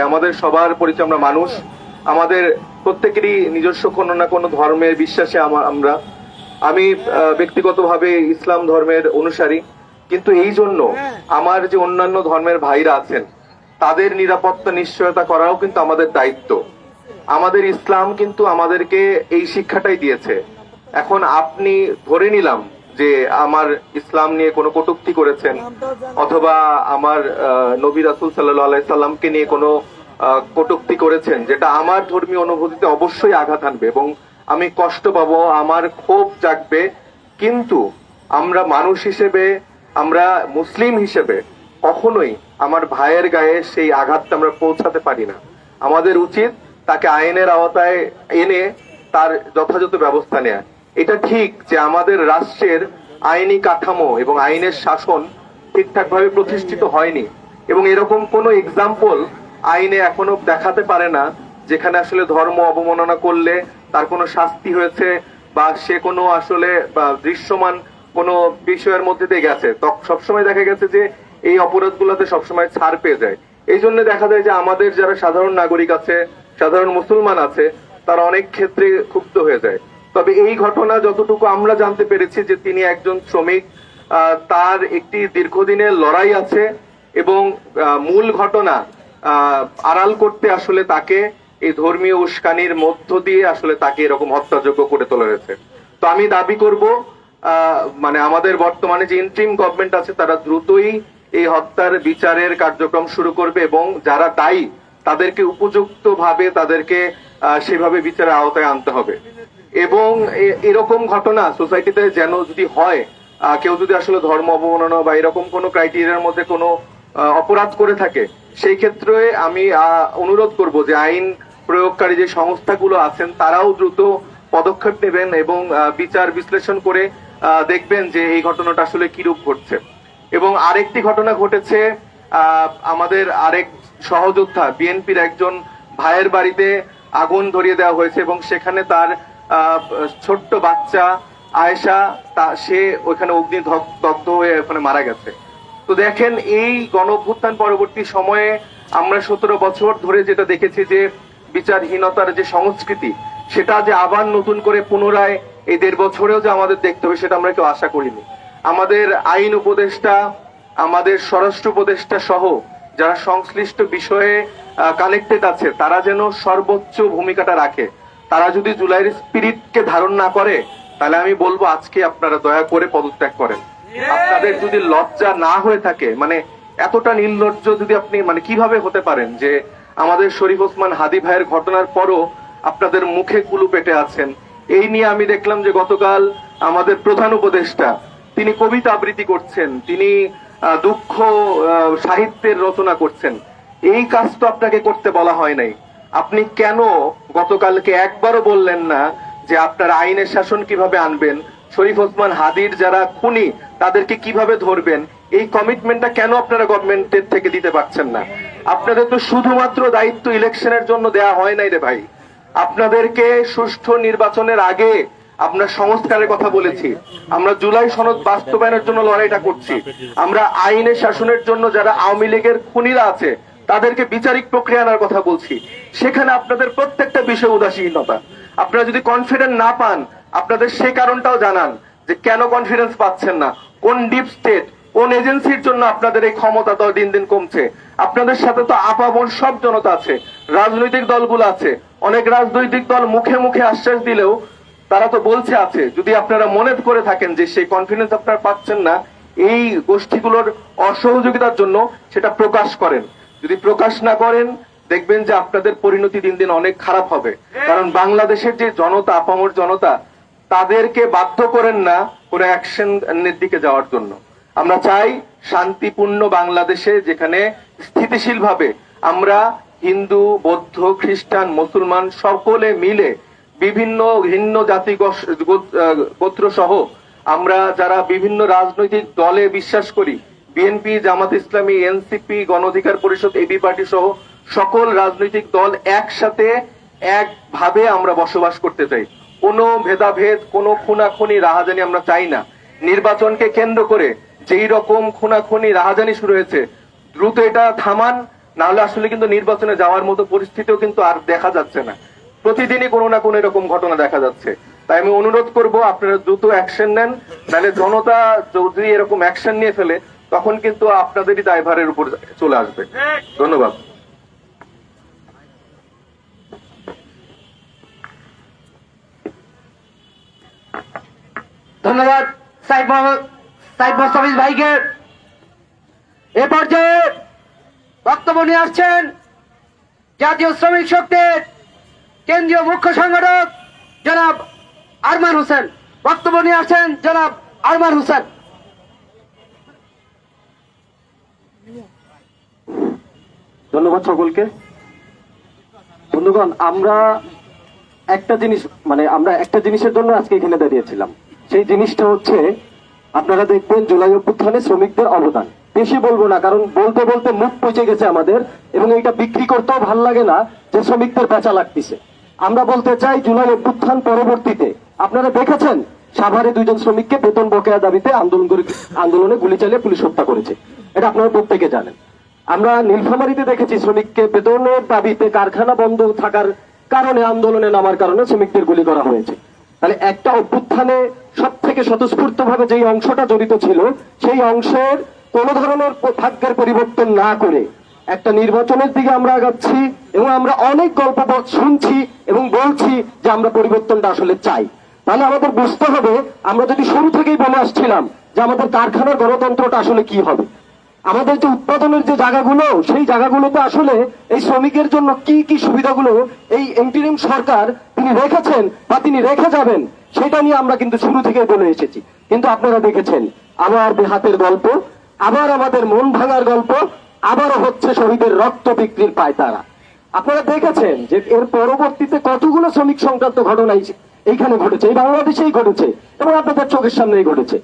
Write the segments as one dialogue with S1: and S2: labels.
S1: আমাদের সবার পরিচয় আমরা মানুষ, আমাদের প্রত্যেকেরই নিজস্ব কোনো না কোনো ধর্মের বিশ্বাসে আমি ব্যক্তিগতভাবে ইসলাম ধর্মের অনুসারী, কিন্তু এই জন্য আমার যে অন্যান্য ধর্মের ভাইরা আছেন তাদের নিরাপত্তা নিশ্চয়তা করাও কিন্তু আমাদের দায়িত্ব। আমাদের ইসলাম কিন্তু আমাদেরকে এই শিক্ষাটাই দিয়েছে। এখন আপনি ধরে নিলাম যে আমার ইসলাম নিয়ে কোনো কটূক্তি করেছেন, অথবা আমার নবী রাসূল সাল্লাল্লাহু আলাইহি সাল্লামকে নিয়ে কোনো কটূক্তি করেছেন, যেটা আমার ধর্মীয় অনুভূতিতে অবশ্যই আঘাত আনবে এবং আমি কষ্ট পাবো, আমার ক্ষোভ জাগবে। কিন্তু আমরা মানুষ হিসেবে, আমরা মুসলিম হিসেবে কখনোই আমার ভাইয়ের গায়ে সেই আঘাতটা আমরা পৌঁছাতে পারি না। আমাদের উচিত তাকে আইনের আওতায় এনে তার যথাযথ ব্যবস্থা নেয়া। এটা ঠিক যে আমাদের রাষ্ট্রের আইনি কাঠামো এবং আইনের শাসন ঠিকঠাক ভাবে প্রতিষ্ঠিত হয়নি, এবং এরকম কোনো এক্সাম্পল আইনে এখনো দেখাতে পারে না যেখানে আসলে ধর্ম অবমাননা করলে তার কোনো শাস্তি হয়েছে বা সে কোনো আসলে দৃশ্যমান কোনো বিষয়ের মধ্যে দিয়ে গেছে। সবসময় দেখা গেছে যে এই অপরাধগুলোতে সবসময় ছাড় পেয়ে যায়। এই জন্য দেখা যায় যে আমাদের যারা সাধারণ নাগরিক আছে, সাধারণ মুসলমান আছে, তারা অনেক ক্ষেত্রে ক্ষুব্ধ হয়ে যায়। তবে এই ঘটনা যতটুকু আমরা জানতে পেরেছি যে তিনি একজন শ্রমিক, তার একটি দীর্ঘদিনের লড়াই আছে এবং মূল ঘটনা আড়াল করতে আসলে তাকে এই ধর্মীয় উস্কানির মধ্য দিয়ে আসলে তাকে এরকম হত্যাযোগ্য করে তোলা হয়েছে। তো আমি দাবি করব মানে আমাদের বর্তমানে যে ইন্টারিম গভর্নমেন্ট আছে তারা দ্রুতই এই হত্যার বিচারের কার্যক্রম শুরু করবে এবং যারা দায়ী তাদেরকে উপযুক্ত ভাবে তাদেরকে সেভাবে বিচারের আওতায় আনতে হবে। এবং এরকম ঘটনা সোসাইটিতে যেন যদি হয়, কেউ যদি আসলে ধর্ম অবমাননা বা এরকম কোনো ক্রাইটেরিয়ার মধ্যে কোনো অপরাধ করে থাকে, সেই ক্ষেত্রে আমি অনুরোধ করব যে আইন প্রয়োগকারী যে সংস্থাগুলো আছেন তারাও দ্রুত পদক্ষেপ নেবেন এবং বিচার বিশ্লেষণ করে দেখবেন যে এই ঘটনাটা আসলে কি রূপ ঘটছে। এবং আরেকটি ঘটনা ঘটেছে, আমাদের আরেক সহযোদ্ধা বিএনপির একজন ভাইয়ের বাড়িতে আগুন ধরিয়ে দেওয়া হয়েছে এবং সেখানে তার ছোট্ট বাচ্চা আয়েশা সে ওইখানে অগ্নিদগ্ধ হয়ে ওখানে মারা গেছে। তো দেখেন, এই গণঅভ্যুত্থান পরবর্তী সময়ে আমরা 17 বছর ধরে যেটা দেখেছি যে বিচারহীনতার যে সংস্কৃতি, সেটা যে আবার নতুন করে পুনরায় এই 1.5 বছরেও যে আমাদের দেখতে হবে সেটা আমরা কেউ আশা করিনি। আমাদের আইন উপদেষ্টা, আমাদের স্বরাষ্ট্র উপদেষ্টা সহ যারা সংশ্লিষ্ট বিষয়ে কানেক্টেড আছে তারা যেন সর্বোচ্চ ভূমিকাটা রাখে। তারা যদি জুলাইয়ের স্পিরিটকে ধারণ না করে তাহলে আমি বলবো আজকে আপনারা দয়া করে পদত্যাগ করেন। আপনাদের যদি লজ্জা না হয়ে থাকে, মানে এতটা নির্লজ্জ যদি আপনি মানে কিভাবে হতে পারেন যে আমাদের শরীফ ওসমান হাদি ভাইয়ের ঘটনার পরও আপনাদের মুখে কুলু পেটে আছেন। এই নিয়ে আমি দেখলাম যে গতকাল আমাদের প্রধান উপদেষ্টা তিনি কবিতা আবৃত্তি করছেন, তিনি দুঃখ সাহিত্যের রচনা করছেন। এই কাজ তো আপনাকে করতে বলা হয় নাই। আপনি কেন গতকালকে একবারও বললেন না যে আপনার আইনের শাসন কিভাবে আনবেন, শরীফ ওসমান হাদির যারা খুনি তাদেরকে কিভাবে ধরবেন? এই কমিটমেন্টটা কেন আপনারা গভর্নমেন্টের থেকে দিতে পারছেন না? আপনাদের তো শুধুমাত্র দায়িত্ব ইলেকশনের জন্য দেয়া হয় নাই রে ভাই। আপনাদেরকে সুষ্ঠু নির্বাচনের আগে আমরা সংস্কারের কথা বলেছি, আমরা জুলাই সনদ বাস্তবায়নের জন্য লড়াইটা করছি, আমরা আইনের শাসনের জন্য যারা আওয়ামী লীগের খুনিরা আছে তাদেরকে বিচারিক প্রক্রিয়া আনার কথা বলছি। সেখানে আপনাদের প্রত্যেকটা বিষয় উদাসীনতা। আপনারা যদি কনফিডেন্স না পান, আপনাদের সেই কারণটাও জানান যে কেন কনফিডেন্স পাচ্ছেন না, কোন ডিপ স্টেট, কোন এজেন্সির জন্য আপনাদের এই ক্ষমতা তো দিন দিন কমছে। আপনাদের সাথে তো আপামর সব জনতা আছে, রাজনৈতিক দলগুলো আছে। অনেক রাজনৈতিক দল মুখে মুখে আশ্বাস দিলেও তারা তো বলছে আছে। যদি আপনারা মনে করে থাকেন যে সেই কনফিডেন্স আপনারা পাচ্ছেন না এই গোষ্ঠীগুলোর অসহযোগিতার জন্য, সেটা প্রকাশ করেন। যদি প্রকাশ না করেন দেখবেন যে আপনাদের পরিণতি দিন দিন অনেক খারাপ হবে। কারণ বাংলাদেশের যে জনতা, আপামর জনতা, তাদেরকে বাধ্য করেন না কোনো অ্যাকশনের দিকে যাওয়ার জন্য। আমরা চাই শান্তিপূর্ণ বাংলাদেশে, যেখানে স্থিতিশীল ভাবে আমরা হিন্দু, বৌদ্ধ, খ্রিস্টান, মুসলমান সকলে মিলে বিভিন্ন ভিন্ন জাতি গোত্র সহ আমরা যারা বিভিন্ন রাজনৈতিক দলে বিশ্বাস করি, বিএনপি, জামাত ইসলামী, এনসিপি, গণ অধিকার পরিষদ, এবি পার্টি সহ সকল রাজনৈতিক দল একসাথে একভাবে আমরা বসবাস করতে চাই। কোনো ভেদাভেদ, কোনো খুনাখুনি, রাহাজানি আমরা চাই না। নির্বাচনকে কেন্দ্র করে যেই রকম খুনাখুনি, রাহাজানি শুরু হয়েছে, দ্রুত এটা থামান, না হলে আসলে কিন্তু নির্বাচনে যাওয়ার মতো পরিস্থিতিও কিন্তু আর দেখা যাচ্ছে না। প্রতিদিনই কোনো না কোনো এরকম ঘটনা দেখা যাচ্ছে। তাই আমি অনুরোধ করব আপনারা দ্রুত অ্যাকশন নেন, নাহলে জনতা যদি এরকম অ্যাকশন নিয়ে ফেলে তখন কিন্তু আপনাদেরই দায়ভারের উপর চলে আসবে। ধন্যবাদ।
S2: ধন্যবাদ সাইদ মোস্তাফিজ ভাইকে। এ পর্যায়ে বক্তব্য নিয়ে আসছেন জাতীয় শ্রমিক শক্তির কেন্দ্রীয় মুখ্য সংগঠক জনাব আরমান হোসেন। বক্তব্য নিয়ে আসছেন জনাব আরমান হোসেন।
S3: ধন্যবাদ সকলকে। বন্ধুগণ, আমরা একটা জিনিসের জন্য আজকে এখানে দাঁড়িয়েছিলাম। সেই জিনিসটা হচ্ছে, আপনারা দেখবেন জুলাই অভ্যুত্থানে শ্রমিকদের অবদান। বেশি বলবো না, কারণ বলতে বলতে মুখ পচে গেছে আমাদের, এবং এটা বিক্রি করতেও ভাল লাগে না যে শ্রমিকদের বেচা লাগতেছে। আমরা বলতে চাই, জুলাই অভ্যুত্থান পরবর্তীতে আপনারা দেখেছেন সাভারে 2 জন শ্রমিককে বেতন বকেয়া দাবিতে আন্দোলনে গুলি চালিয়ে পুলিশ হত্যা করেছে। এটা আপনারা প্রত্যেকে জানেন। আমরা নীলফামারীতে দেখেছি শ্রমিককে বেতনের দাবিতে কারখানা বন্ধ থাকার কারণে, আন্দোলনে নামার কারণে শ্রমিকদের গুলি করা হয়েছে। তাহলে একটা অভ্যুত্থানে সব থেকে স্বতঃস্ফূর্ত ভাবে যেই অংশটা জড়িত ছিল, সেই অংশের কোন ধরনের ভাগ্যের পরিবর্তন না করে একটা নির্বাচনের দিকে আমরা আগাচ্ছি, এবং আমরা অনেক গল্প শুনছি এবং বলছি যে আমরা পরিবর্তনটা আসলে চাই। তাহলে আমাদের বুঝতে হবে, আমরা যদি শুরু থেকেই বলে আসছিলাম যে আমাদের কারখানার গণতন্ত্রটা আসলে কি হবে, আমাদের যে উৎপাদনের যে জায়গাগুলো, সেই জায়গাগুলোতে আসলে এই শ্রমিকের জন্য কি কি সুবিধাগুলো এই ইন্টারিম সরকার তিনি রেখেছেন বা তিনি রেখে যাবেন, সেটা নিয়ে আমরা কিন্তু শুরু থেকে বলে এসেছি। কিন্তু আপনারা দেখেছেন আবার বেহাতের গল্প, আবার আমাদের মন ভাঙার গল্প, আবারও হচ্ছে শহীদের রক্ত বিক্রির পায়তারা। আপনারা দেখেছেন যে এর পরবর্তীতে কতগুলো শ্রমিক সংক্রান্ত ঘটনা এইখানে ঘটেছে, এই বাংলাদেশেই ঘটেছে, এবং আপনাদের চোখের সামনেই ঘটেছে।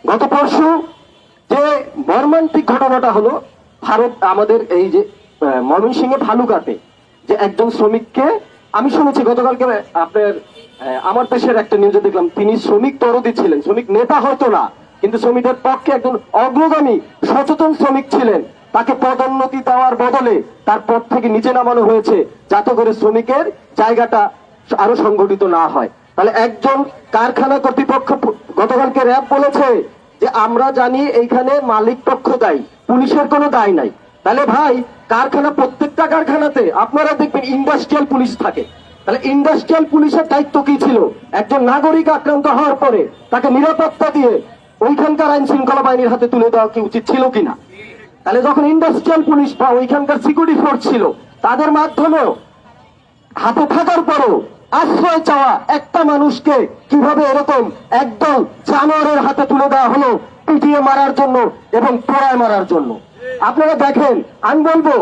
S3: গত পরশু যে মর্মান্তিক ঘটনাটা হলো, আমাদের এই যে ময়মনসিংহে ভালুকাতে যে একজন শ্রমিককে, আমি শুনেছি গতকালকে আপনার আমার দেশের একটা নিউজে দেখলাম, তিনি শ্রমিক দরদি ছিলেন, শ্রমিক নেতা হয়তো না, কিন্তু শ্রমিকদের পক্ষে একজন অগ্রগামী সচেতন শ্রমিক ছিলেন। তাকে পদোন্নতি দেওয়ার বদলে তার পদ থেকে নিচে নামানো হয়েছে, যাতে করে শ্রমিকের জায়গাটা আরো সংগঠিত না হয়। তাহলে একজন কারখানা কর্তৃপক্ষ, গতকালকে র্যাব বলেছে যে আমরা জানি এইখানে মালিক পক্ষ দায়ী, পুলিশের কোনো দায় নাই। তাহলে ভাই, কারখানা, প্রত্যেকটা কারখানাতে আপনারা দেখবেন ইন্ডাস্ট্রিয়াল পুলিশ থাকে। তাহলে ইন্ডাস্ট্রিয়াল পুলিশের দায়িত্ব কি ছিল? একজন নাগরিক আক্রান্ত হওয়ার পরে তাকে নিরাপত্তা দিয়ে ওইখানকার আইন শৃঙ্খলা বাহিনীর হাতে তুলে দেওয়া কি উচিত ছিল কিনা? তাহলে যখন ইন্ডাস্ট্রিয়াল পুলিশ বা ওইখানকার সিকিউরিটি ফোর্স ছিল, তাদের মাধ্যমেও হাতে থাকার পরও আশ্রয় চাওয়া একটা মানুষকে কিভাবে এরকম একদল জানোয়ারের হাতে তুলে দেওয়া হলো, পিটিয়ে মারার জন্য এবং পোড়ায় মারার জন্য। আপনারা দেখেন, আমি বলবো,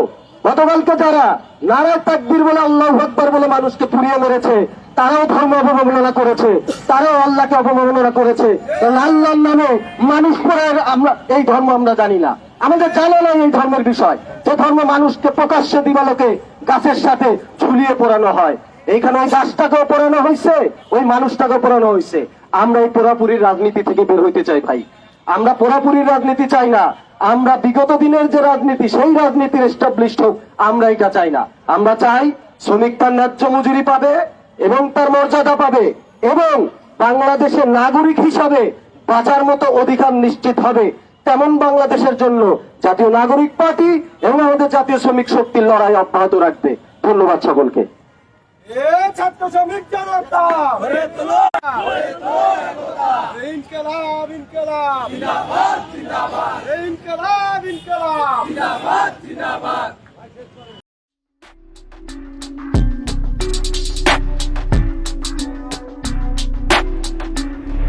S3: গতকালকে যারা নারায়ে তাকবীর বলে, আল্লাহু আকবার বলে মানুষকে পুড়িয়ে মেরেছে, তারাও ধর্ম অবমাননা করেছে, তারাও আল্লাহকে অবমাননা করেছে। আল্লাহর নামে মানুষ পড়ার এই ধর্ম আমরা জানি না, আমাদের জানা নাই এই ধর্মের বিষয়, যে ধর্ম মানুষকে প্রকাশ্যে দিবালোকে গাছের সাথে ঝুলিয়ে পড়ানো হয়। এইখানে ওই গাছটাকেও পড়ানো হয়েছে, ওই মানুষটাকেও পড়ানো হয়েছে। আমরা এই পোড়াপুরির রাজনীতি থেকে বের হইতে চাই ভাই। আমরা পোড়াপুরির রাজনীতি চাই না। আমরা বিগত দিনের যে রাজনীতি, সেই রাজনীতির এস্টাবলিশড হোক, আমরা এটা চাই না। আমরা চাই শ্রমিক তার ন্যায্য মজুরি পাবে এবং তার মর্যাদা পাবে, এবং বাংলাদেশের নাগরিক হিসাবে বাঁচার মতো অধিকার নিশ্চিত হবে। তেমন বাংলাদেশের জন্য জাতীয় নাগরিক পার্টি এবং আমাদের জাতীয় শ্রমিক শক্তির লড়াই অব্যাহত রাখবে। ধন্যবাদ সকলকে।
S4: ছাত্র শ্রমিক জনতা ইনকলাব ইনকলাব জিন্দাবাদ জিন্দাবাদ ইনকলাব ইনকলাব জিন্দাবাদ জিন্দাবাদ।